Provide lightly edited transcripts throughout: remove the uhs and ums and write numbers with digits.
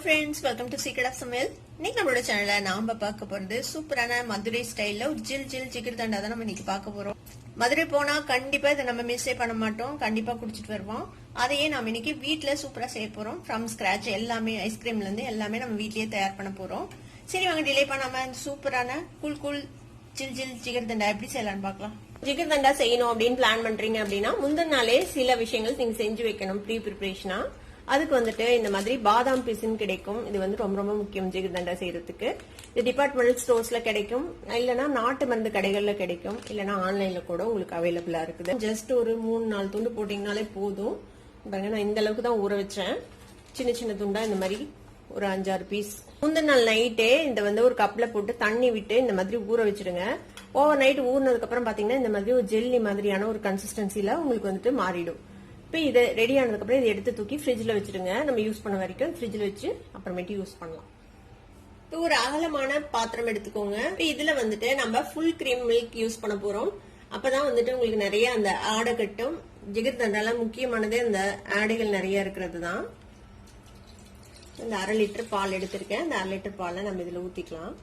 friends, welcome to Secret of Samil. இன்னைக்கு நம்மளோட சேனல்ல நாம பார்க்க போறது சூப்பரான மதுரை ஸ்டைல்ல ஒரு ஜில் ஜிகர் தண்டா தான் நம்ம இன்னைக்கு பார்க்க போறோம். மதுரை போனா கண்டிப்பா இதை நம்ம மிஸ்ஸே பண்ண மாட்டோம், கண்டிப்பா குடிச்சிட்டு வருவோம். அதையே நாம இன்னைக்கு வீட்ல சூப்பரா செய்ய போறோம். ஃப்ரம் ஸ்கிராச் எல்லாமே ஐஸ்கிரீம்ல இருந்து எல்லாமே நம்ம வீட்லயே தயார் பண்ண போறோம். சரி வாங்க டிலே பண்ணாம இந்த சூப்பரான கூல் ஜில் ஜிகர் தண்டா எப்படி செய்யலாம்னு பார்க்கலாம். ஜிகர் தண்டா செய்யணும் அப்படின்னு பிளான் பண்றீங்க அப்படின்னா முந்தின நாளே சில விஷயங்கள் நீங்க செஞ்சு வைக்கணும் ப்ரீ ப்ரிப்பரேஷனா. அதுக்கு வந்துட்டு இந்த மாதிரி பாதாம் பிசின் கிடைக்கும். இது வந்து ரொம்ப ரொம்ப முக்கியம் ஜிகர் தண்டா செய்யறதுக்கு. இது டிபார்ட்மெண்டல் ஸ்டோர்ஸ்ல கிடைக்கும், இல்லைன்னா நாட்டு மருந்து கடைகள்ல கிடைக்கும், இல்லைன்னா ஆன்லைன்ல கூட உங்களுக்கு அவைலபிளா இருக்குது. ஜஸ்ட் ஒரு 3-4 துண்டு போட்டீங்கனாலே போதும். பாருங்க, நான் இந்த அளவுக்கு தான் ஊற வச்சேன். சின்ன சின்ன துண்டா இந்த மாதிரி ஒரு 5-6 பீஸ். முந்தின நாள் நைட்டே இந்த வந்து ஒரு கப்ல போட்டு தண்ணி விட்டு இந்த மாதிரி ஊற வச்சிருங்க. ஓவர் நைட் ஊறினதுக்கு அப்புறம் பாத்தீங்கன்னா இந்த மாதிரி ஒரு ஜெல்லி மாதிரியான ஒரு கன்சிஸ்டன்சில உங்களுக்கு வந்துட்டு மாறிடும். இப்போ இது ரெடி ஆனதுக்கு அப்புறம் இதை எடுத்து தூக்கி ஃப்ரிட்ஜ்ல வச்சிருங்க. நம்ம யூஸ் பண்ண வரைக்கும் ஃப்ரிட்ஜ்ல வச்சு அப்புறமேட்டு யூஸ் பண்ணலாம். இப்போ ஒரு அகலமான பாத்திரம் எடுத்துக்கோங்க. இப்போ இதுல வந்துட்டு நம்ம ஃபுல் கிரீம் மில்க் யூஸ் பண்ண போறோம். அப்பதான் வந்துட்டு உங்களுக்கு நிறைய அந்த ஆடை கட்டும். ஜிகர் தண்டால முக்கியமானதே அந்த ஆடைகள் நிறைய இருக்கிறது தான். இந்த 1/2 லிட்டர் பால் எடுத்திருக்கேன். இந்த 1/2 லிட்டர் பாலை நம்ம இதுல ஊத்திக்கலாம்.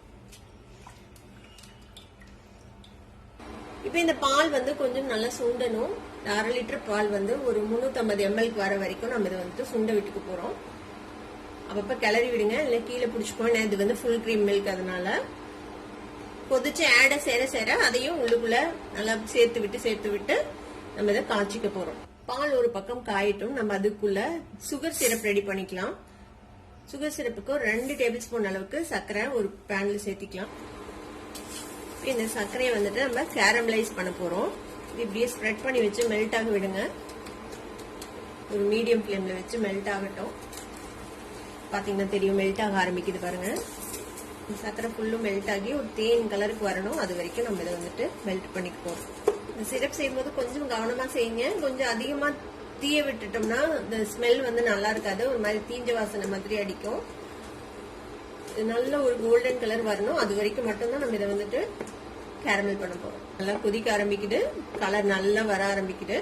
இப்ப இந்த பால் வந்து கொஞ்சம் நல்லா சுண்டணும். 1/2 லிட்டர் பால் வந்து ஒரு 350 ml வர வரைக்கும் நம்ம இதை வந்துட்டு சுண்ட விட்டுக்க போறோம். அப்பப்ப கிளறி விடுங்க, இல்ல கீழே பிடிச்சுக்கோங்க. இது வந்து ஃபுல் கிரீம் மில்க், அதனால கொதிச்சு ஆட சேர அதையும் உள்ளுக்குள்ள நல்லா சேர்த்து விட்டு நம்ம இதை காய்ச்சிக்க போறோம். பால் ஒரு பக்கம் காயட்டும். நம்ம அதுக்குள்ள சுகர் சிரப் ரெடி பண்ணிக்கலாம். சுகர் சிரப்புக்கு 2 டேபிள் ஸ்பூன் அளவுக்கு சர்க்கரை ஒரு பேன்ல சேர்த்திக்கலாம். இந்த சர்க்கரையை வந்துட்டு நம்ம கேரமலைஸ் பண்ண போறோம். இப்படியே ஸ்ப்ரெட் பண்ணி வச்சு மெல்ட் ஆக விடுங்க. ஒரு மீடியம் ஃப்ளேம்ல வச்சு மெல்ட் ஆகட்டும். பாத்தீங்கன்னா தெரியும், மெல்ட் ஆக ஆரம்பிக்குது பாருங்க. சர்க்கரை ஃபுல்லும் மெல்ட் ஆகி ஒரு தேன் கலருக்கு வரணும். அது வரைக்கும் நம்ம இதை வந்துட்டு மெல்ட் பண்ணிக்க போறோம். இந்த சிரப் செய்யும்போது கொஞ்சம் கவனமா செய்யுங்க. கொஞ்சம் அதிகமா தீய விட்டுட்டோம்னா இந்த ஸ்மெல் வந்து நல்லா இருக்காது, ஒரு மாதிரி தீஞ்ச வாசனை மாதிரி அடிக்கும். நல்ல ஒரு கோல்டன் கலர் வரணும். அது வரைக்கும் மட்டும்தான் நம்ம இதை வந்துட்டு கேரமல் பண்ண போறோம். நல்லா கொதிக்க ஆரம்பிக்குது, கலர் நல்லா வர ஆரம்பிக்குது.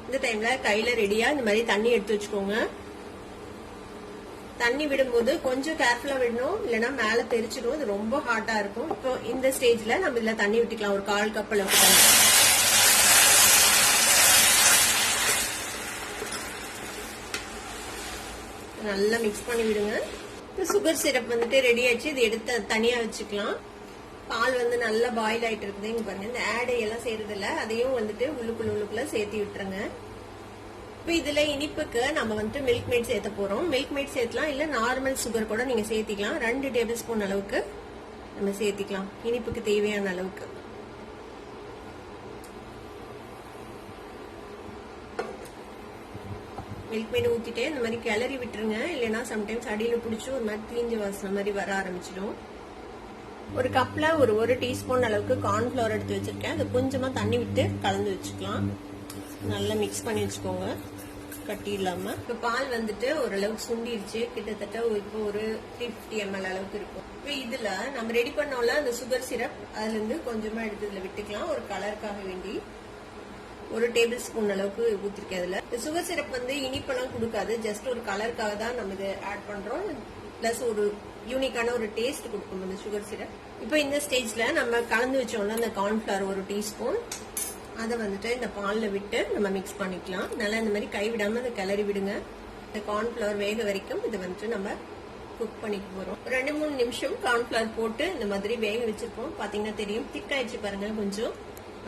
இந்த டைம்ல கையில ரெடியா இந்த மாதிரி தண்ணி எடுத்து வச்சுக்கோங்க. தண்ணி விடும்போது கொஞ்சம் கேர்ஃபுல்லா விடணும், இல்லைன்னா மேல தெரிச்சிடும். இது ரொம்ப ஹாட்டா இருக்கும். இப்போ இந்த ஸ்டேஜ்ல நம்ம இதுல தண்ணி விட்டுக்கலாம். ஒரு 1/4 கப் அளவுக்கு தண்ணி. நல்லா மிக்ஸ் பண்ணி விடுங்க. சுகர் சிரப் வந்துட்டு ரெடி ஆயிடுச்சு. இது எடுத்து தனியா வச்சுக்கலாம். பால் வந்து நல்லா பாயில் ஆயிட்டு இருக்குது. இங்க பாருங்க, இந்த ஆடை எல்லாம் செய்யறது இல்ல, அதையும் வந்துட்டு உள்ளுக்குள்ள சேர்த்து விட்டுருங்க. இப்ப இதுல இனிப்புக்கு நம்ம வந்துட்டு மில்க் மேட் சேர்த்த போறோம். மில்க் மேட் சேர்த்தலாம், இல்ல நார்மல் சுகர் கூட நீங்க சேர்த்திக்கலாம். 2 டேபிள் ஸ்பூன் அளவுக்கு நம்ம சேர்த்திக்கலாம், இனிப்புக்கு தேவையான அளவுக்கு. மில்க் மேட் ஊத்திட்டு இந்த மாதிரி கிளறி விட்டுருங்க. இல்லைன்னா சம்டைம்ஸ் அடியில பிடிச்சி ஒரு மாதிரி தீஞ்ச வாசனை மாதிரி வர ஆரம்பிச்சிடும். ஒரு கப்ல ஒரு டீஸ்பூன் அளவுக்கு கார்ன்ஃபிளவர் எடுத்து வச்சிருக்கேன். அது கொஞ்சமா தண்ணி விட்டு கலந்து வச்சுக்கலாம். நல்லா மிக்ஸ் பண்ணி வச்சுக்கோங்க, கட்டி இல்லாம. இப்ப பால் வந்துட்டு ஓரளவுக்கு சுண்டிருச்சு. கிட்டத்தட்ட இப்போ ஒரு 350 ml அளவுக்கு இருக்கும். இப்ப இதுல நம்ம ரெடி பண்ணோம்ல அந்த சுகர் சிரப், அதுல இருந்து கொஞ்சமா எடுத்து இதுல விட்டுக்கலாம். ஒரு கலருக்காக வேண்டி 1 டேபிள் ஸ்பூன் அளவுக்கு ஊத்திருக்கேன். அதுல சுகர் சிரப் வந்து இனிப்பெல்லாம் கொடுக்காது, ஜஸ்ட் ஒரு கலருக்காக தான் நம்ம இதை ஆட் பண்றோம். பிளஸ் ஒரு யூனிக்கான ஒரு டேஸ்ட் கொடுக்கும் இந்த சுகர் சிரப். இப்போ இந்த ஸ்டேஜ்ல நம்ம கலந்து வச்சோம்ல அந்த கார்ன்ஃபிளவர் 1 டீஸ்பூன், அதை வந்துட்டு இந்த பால்ல விட்டு நம்ம மிக்ஸ் பண்ணிக்கலாம். நல்லா இந்த மாதிரி கைவிடாம அதை கிளறி விடுங்க. இந்த கார்ன்ஃபிளவர் வேக வரைக்கும் இதை வந்துட்டு நம்ம குக் பண்ணிக்க போறோம். 2-3 நிமிஷம் கார்ன்ஃபிளவர் போட்டு இந்த மாதிரி வேக வச்சிருப்போம். பாத்தீங்கன்னா தெரியும், திக் ஆயிடுச்சு பாருங்க. கொஞ்சம்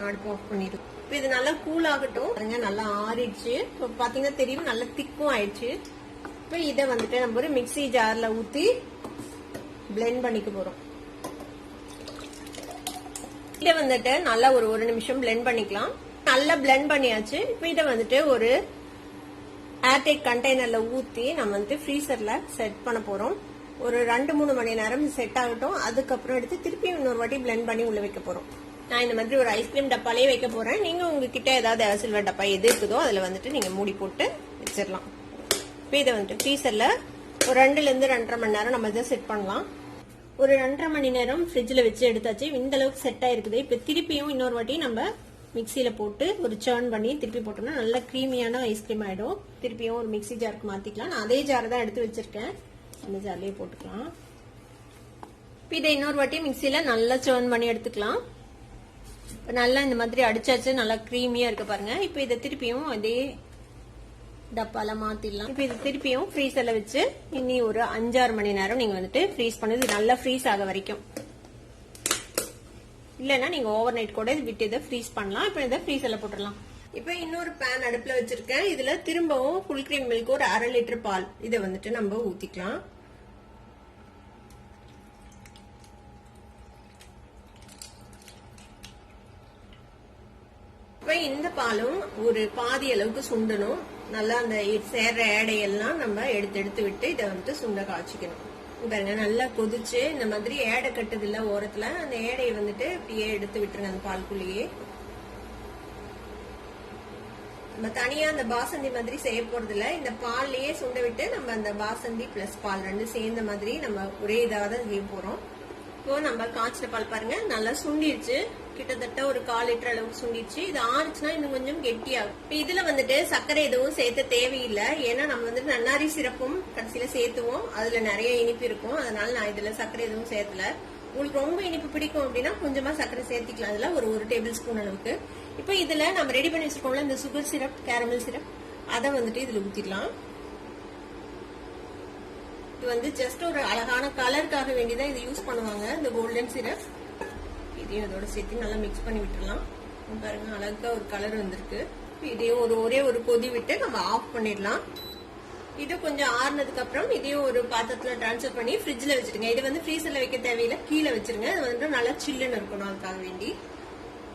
அடுப்பு ஆஃப் பண்ணிடும். இப்போ இது நல்லா கூல் ஆகட்டும். பாருங்க, நல்லா ஆறிடுச்சு. இப்போ பாத்தீங்கன்னா தெரியும், நல்லா திக்கும் ஆயிடுச்சு. இப்போ இதை வந்துட்டு நம்ம ஒரு மிக்ஸி ஜார்ல ஊத்தி பிளெண்ட் பண்ணிக்க போறோம். இதை வந்துட்டு நல்லா ஒரு 1 நிமிஷம் பிளெண்ட் பண்ணிக்கலாம். நல்லா பிளெண்ட் பண்ணியாச்சு. இப்போ இதை வந்துட்டு ஒரு ஏர்டைட் கண்டெய்னர்ல ஊத்தி நம்ம வந்துட்டு ஃப்ரீசர்ல செட் பண்ண போறோம். ஒரு 2-3 மணி நேரம் செட் ஆகட்டும். அதுக்கப்புறம் எடுத்து திருப்பி இன்னொரு வாட்டி பிளெண்ட் பண்ணி உள்ள வைக்க போறோம். நான் இந்த மாதிரி ஒரு ஐஸ்கிரீம் டப்பாலே வைக்க போறேன். நீங்க உங்ககிட்ட ஏதாவது சில்வர் டப்பா எது இருக்குதோ அதுல வந்துட்டு நீங்க மூடி போட்டு வச்சிடலாம். இப்போ இதை வந்துட்டு ஃப்ரீசர்ல ஒரு 2-2.5 மணி நேரம் நம்ம இதை செட் பண்ணலாம். ஒரு 2.5 மணி நேரம் ஃப்ரிட்ஜ்ல வச்சு எடுத்தாச்சு. இந்த அளவுக்கு செட் ஆயிருக்குது. இப்ப திருப்பியும் இன்னொரு வாட்டி நம்ம மிக்சியில போட்டு ஒரு சர்ன் பண்ணி திருப்பி போட்டோம்னா நல்ல கிரீமியான ஐஸ்கிரீம் ஆயிடும். திருப்பியும் ஒரு மிக்சி ஜாருக்கு மாத்திக்கலாம். நான் அதே ஜார் தான் எடுத்து வச்சிருக்கேன். அந்த ஜார்லயே போட்டுக்கலாம். இப்போ இதை இன்னொரு வாட்டி மிக்சியில நல்லா சர்ன் பண்ணி எடுத்துக்கலாம். நல்லா இந்த மாதிரி அடிச்சாச்சு, நல்லா கிரீமியா இருக்கு பாருங்க. இப்போ இதை திருப்பியும் அதே டப்பால மாத்திடலாம். இப்போ இது திருப்பியும் ஃப்ரீசர்ல வச்சு இனி ஒரு 5-6 மணி நேரம் நீங்க வந்துட்டு ஃப்ரீஸ் பண்ணது நல்லா ஃப்ரீஸ் ஆக வரைக்கும். இல்லைன்னா நீங்க ஓவர் நைட் கூட விட்டு இதை ஃப்ரீஸ் பண்ணலாம். இப்போ இதை ஃப்ரீசர்ல போட்டுடலாம். இப்போ இன்னொரு பேன் அடுப்புல வச்சிருக்கேன். இதுல திரும்பவும் ஃபுல் கிரீம் மில்க் ஒரு 1/2 லிட்டர் பால் இதை வந்துட்டு நம்ம ஊத்திக்கலாம். இப்ப இந்த பாலும் ஒரு பாதி அளவுக்கு சுண்டணும். நல்லா அந்த சேர்ற ஏடையெல்லாம் நம்ம எடுத்து விட்டு இதை வந்துட்டு சுண்ட காய்ச்சிக்கணும். பாருங்க நல்லா கொதிச்சு இந்த மாதிரி ஏடை கட்டுது இல்ல ஓரத்துல, அந்த ஏடையை வந்துட்டு இப்படியே எடுத்து விட்டுருங்க அந்த பால்குள்ளேயே. நம்ம தனியா அந்த பாசந்தி மாதிரி செய்ய போறது இல்ல, இந்த பால்லயே சுண்ட விட்டு நம்ம அந்த பாசந்தி பிளஸ் பால் ரெண்டு சேர்ந்த மாதிரி நம்ம ஒரே இதாக செய்ய போறோம். இப்போ நம்ம காய்ச்சின பால் பாருங்க நல்லா சுண்டிடுச்சு, கிட்டத்தட்ட ஒரு 1/4 லிட்டர் அளவுக்கு சுண்டிடுச்சு. இது ஆறுச்சுன்னா இன்னும் கொஞ்சம் கெட்டியாகும். இப்போ இதுல வந்துட்டு சர்க்கரை எதுவும் சேர்த்த தேவையில்லை, ஏன்னா நம்ம வந்துட்டு நன்னாரி சிறப்பும் கடைசியில சேர்த்துவோம், அதுல நிறைய இனிப்பு இருக்கும். அதனால நான் இதுல சர்க்கரை எதுவும் சேர்த்தல. உங்களுக்கு ரொம்ப இனிப்பு பிடிக்கும் அப்படின்னா கொஞ்சமா சர்க்கரை சேர்த்திக்கலாம். அதுல ஒரு டேபிள் ஸ்பூன் அளவுக்கு. இப்போ இதுல நம்ம ரெடி பண்ணி வச்சிருக்கோம்ல இந்த சுகர் சிரப், கேரமல் சிரப், அதை வந்துட்டு இதுல ஊத்திடலாம். இது வந்து ஜஸ்ட் ஒரு அழகான கலருக்காக வேண்டிதான் இது யூஸ் பண்ணுவாங்க, இந்த கோல்டன் சிரப். இதையும் இதோட சேர்த்து நல்லா மிக்ஸ் பண்ணி விட்டுடலாம். பாருங்க அழகா ஒரு கலர் வந்திருக்கு. இதையும் ஒரே ஒரு கொதி விட்டு நம்ம ஆஃப் பண்ணிடலாம். இது கொஞ்சம் ஆறுனதுக்கு அப்புறம் இதையும் ஒரு பாத்திரத்துல டிரான்ஸ்ஃபர் பண்ணி ஃப்ரிட்ஜ்ல வச்சிருங்க. இது வந்து ஃப்ரீசர்ல வைக்க தேவையில்லை, கீழே வச்சிருங்க. அது வந்து நல்லா சில்லுன்னு இருக்கணும், அதுக்காக வேண்டி.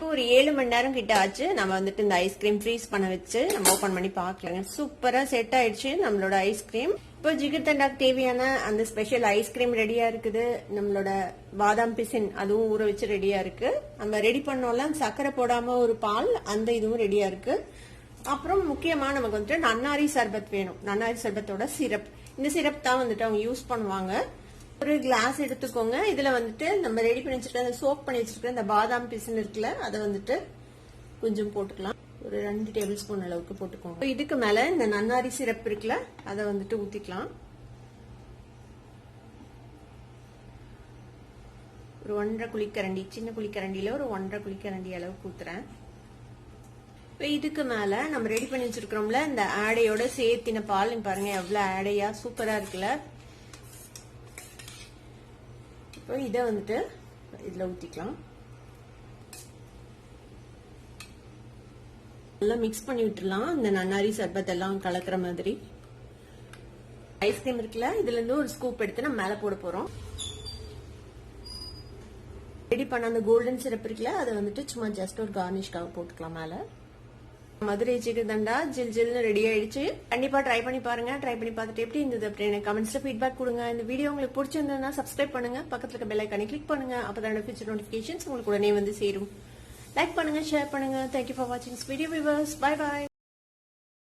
ஒரு 7 மணி நேரம் கிட்ட ஆச்சு. நம்ம வந்துட்டு இந்த ஐஸ்கிரீம் ஃப்ரீஸ் பண்ண வச்சு நம்ம ஓபன் பண்ணி பாக்கலாங்க. சூப்பரா செட் ஆயிடுச்சு நம்மளோட ஐஸ்கிரீம். இப்போ ஜிகிர்தண்டாக்கு தேவையான அந்த ஸ்பெஷல் ஐஸ்கிரீம் ரெடியா இருக்குது. நம்மளோட பாதாம் பிசின் அதுவும் ஊற வச்சு ரெடியா இருக்கு. நம்ம ரெடி பண்ணோம்ல சர்க்கரை போடாம ஒரு பால், அந்த இதுவும் ரெடியா இருக்கு. அப்புறம் முக்கியமா நமக்கு வந்துட்டு நன்னாரி சர்பத் வேணும். நன்னாரி சர்பத்தோட சிரப், இந்த சிரப் தான் வந்துட்டு அவங்க யூஸ் பண்ணுவாங்க. ஒரு கிளாஸ் எடுத்துக்கோங்க. இதுல வந்துட்டு நம்ம ரெடி பண்ணி வச்சிருக்க சோக் பண்ணி வச்சிருக்க இந்த பாதாம் பிசின் இருக்குல்ல, அதை வந்துட்டு கொஞ்சம் போட்டுக்கலாம். ஒரு 2 டேபிள் ஸ்பூன் அளவுக்கு போட்டுக்கோங்க. இதுக்கு மேல இந்த நன்னாரி சிரப் இருக்குல்ல, அதை வந்துட்டு ஊத்திக்கலாம். ஒரு 1.5 குழிக்கரண்டி, சின்ன குழிக்கரண்டியில ஒரு 1.5 குழிக்கரண்டி அளவுக்கு ஊத்துறேன். இப்போ இதுக்கு மேல நம்ம ரெடி பண்ணி வச்சிருக்கிறோம்ல இந்த ஆடையோட சேர்த்தின பால் பாருங்க எவ்வளவு ஆடையா சூப்பரா இருக்குல்ல. இப்போ இதை வந்துட்டு இதுல ஊத்திக்கலாம். நல்லா மிக்ஸ் பண்ணி விட்டுலாம், இந்த நன்னாரி சர்பத் எல்லாம் கலக்கிற மாதிரி. ஐஸ்கிரீம் இருக்குல்ல, இதுல இருந்து ஒரு ஸ்கூப் எடுத்து நம்ம மேல போட போறோம். ரெடி பண்ண அந்த கோல்டன் சிரப் இருக்குல்ல, அதை வந்துட்டு சும்மா ஜஸ்ட் ஒரு கார்னிஷ்காக போட்டுக்கலாம் மேல. மதுரை ஜிகிர்தண்டா ஜில் ஜில்னு ரெடி ஆயிடுச்சு. கண்டிப்பா ட்ரை பண்ணி பாருங்க. ட்ரை பண்ணி பார்த்துட்டு எப்படி இருந்தது அப்படின்னு கமெண்ட்ஸ்ல ஃபீட்பேக் கொடுங்க. இந்த வீடியோ உங்களுக்கு பிடிச்சிருந்ததுன்னா சப்ஸ்கிரைப் பண்ணுங்க, பக்கத்துல இருக்க பெல் ஐகானை கிளிக் பண்ணுங்க. அப்பதான் ஃபியூச்சர் நோட்டிபிகேஷன்ஸ் உங்களுக்கு உடனே வந்து சேரும். லைக் பண்ணுங்க, ஷேர் பண்ணுங்க. தேங்க்யூ ஃபார் வாட்சிங் வீடியோ வியூவர்ஸ். Bye by.